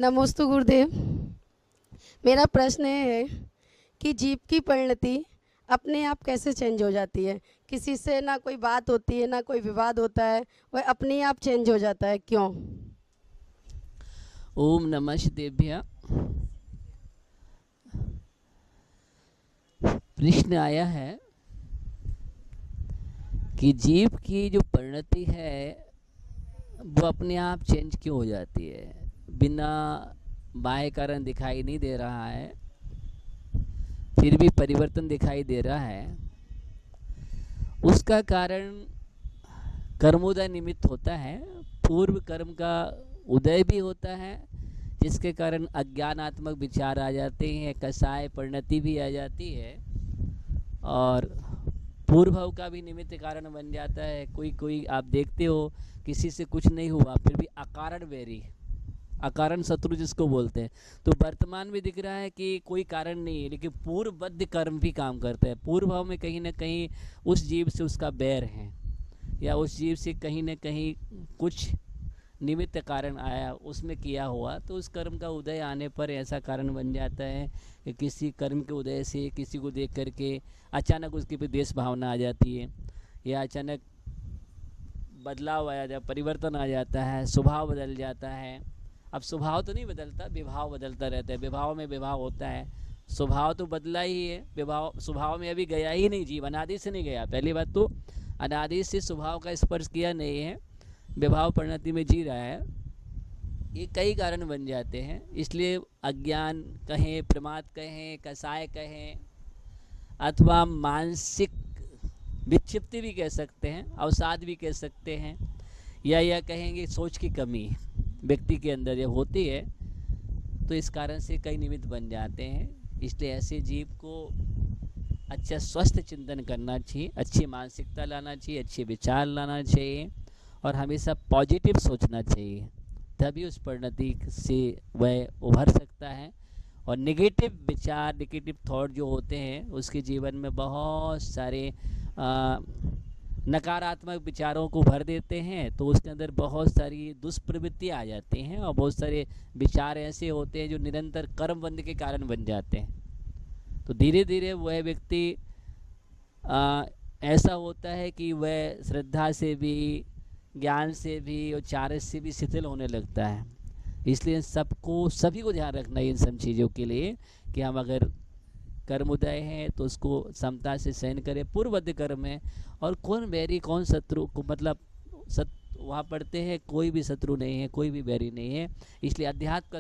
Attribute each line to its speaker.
Speaker 1: नमोस्तु गुरुदेव। मेरा प्रश्न है कि जीव की परिणति अपने आप कैसे चेंज हो जाती है? किसी से ना कोई बात होती है, ना कोई विवाद होता है, वह अपने आप चेंज हो जाता है, क्यों?
Speaker 2: ओम नमः शिवाय। प्रश्न आया है कि जीव की जो परिणति है वो अपने आप चेंज क्यों हो जाती है, बिना बाह्य कारण दिखाई नहीं दे रहा है, फिर भी परिवर्तन दिखाई दे रहा है। उसका कारण कर्मोदय निमित्त होता है। पूर्व कर्म का उदय भी होता है, जिसके कारण अज्ञानात्मक विचार आ जाते हैं, कसाय परिणति भी आ जाती है, और पूर्व भाव का भी निमित्त कारण बन जाता है। कोई कोई आप देखते हो किसी से कुछ नहीं हुआ फिर भी अकारण वैरी, अकारण शत्रु जिसको बोलते हैं। तो वर्तमान में दिख रहा है कि कोई कारण नहीं है, लेकिन पूर्वबद्ध कर्म भी काम करता है। पूर्व भाव में कहीं ना कहीं उस जीव से उसका बैर है, या उस जीव से कहीं ना कहीं कुछ निमित्त कारण आया, उसमें किया हुआ, तो उस कर्म का उदय आने पर ऐसा कारण बन जाता है कि किसी कर्म के उदय से किसी को देख करके अचानक उसके पे देश भावना आ जाती है, या अचानक बदलाव आ जाता है, परिवर्तन आ जाता है, स्वभाव बदल जाता है। अब स्वभाव तो नहीं बदलता, विभाव बदलता रहता है। विभाव में विभाव होता है, स्वभाव तो बदला ही है, विभाव स्वभाव में अभी गया ही नहीं। जीव अनादि से नहीं गया। पहली बात तो अनादि से स्वभाव का स्पर्श किया नहीं है, विभाव परिणति में जी रहा है। ये कई कारण बन जाते हैं। इसलिए अज्ञान कहें, प्रमाद कहें, कसाय कहें, अथवा मानसिक विक्षिप्ति भी कह सकते हैं, अवसाद भी कह सकते हैं, या कहेंगे सोच की कमी व्यक्ति के अंदर ये होती है, तो इस कारण से कई निमित्त बन जाते हैं। इसलिए ऐसे जीव को अच्छा स्वस्थ चिंतन करना चाहिए, अच्छी मानसिकता लाना चाहिए, अच्छे विचार लाना चाहिए, और हमेशा पॉजिटिव सोचना चाहिए। तभी उस परिणति से वह उभर सकता है। और नेगेटिव विचार, नेगेटिव थॉट जो होते हैं, उसके जीवन में बहुत सारे नकारात्मक विचारों को भर देते हैं, तो उसके अंदर बहुत सारी दुष्प्रवृत्ति आ जाती हैं, और बहुत सारे विचार ऐसे होते हैं जो निरंतर कर्मबंध के कारण बन जाते हैं। तो धीरे धीरे वह व्यक्ति ऐसा होता है कि वह श्रद्धा से भी, ज्ञान से भी और चारित्र से भी शिथिल होने लगता है। इसलिए सभी को ध्यान रखना है इन सब चीज़ों के लिए, कि हम अगर कर्मोदय है तो उसको समता से सहन करें। पूर्वबद्ध कर्म है, और कौन बैरी कौन शत्रु को, मतलब वहाँ पढ़ते हैं कोई भी शत्रु नहीं है, कोई भी बैरी नहीं है। इसलिए अध्यात्म का